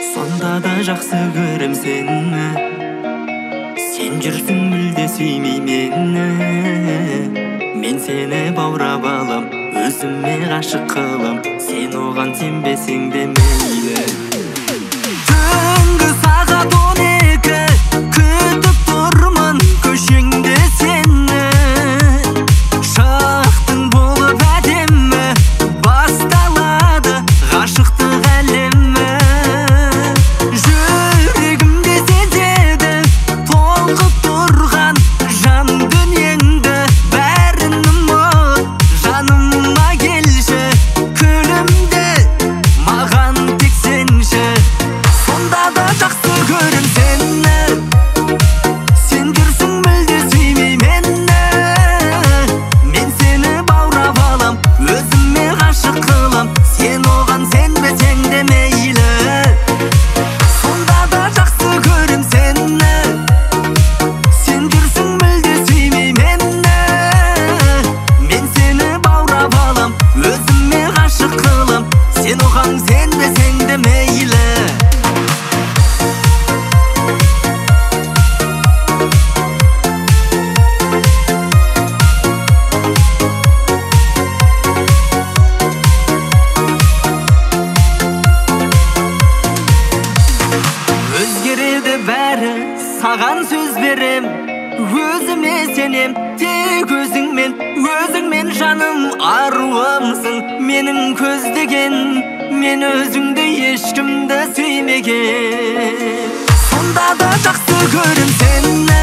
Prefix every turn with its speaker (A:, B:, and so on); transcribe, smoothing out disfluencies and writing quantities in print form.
A: Sonda da жақсы көрем сені, сен жүрсің мүлде сүймей мені. Мен сені баурап алам, өзіме ғашық қылам, сен оған сенбесең де мейлі. Түнгі сағат 12, күтіп тұрмын көшеңде сені. Шықтың болып әдемі, басталады ғашықтық әлемі. Жүрегімде сезеді толқып тұрған жан дүниеңді. Бәрін ұмыт, жаныма келші, күлімде маған тек сенші. Сонда да жақсы көрем сені, сен жүрсің мүлде сүймей мені. Мен сені баурап алам, өзіме ғашық қылам, сен оған сенбесең де мейлі. Сонда да жақсы көрем сені, сен жүрсің мүлде сүймей мені. Мен сені баурап алам, өзіме ғашық қылам, сен оған сенбесең де мейлі. Өзгереді бәрі, саған сөз берем, өзіме сенем, тек өзіңмен жаным аруымсың. Менің көздеген, мен өзіңді ешкімді сүймеген. Сонда да жақсы көрем сені,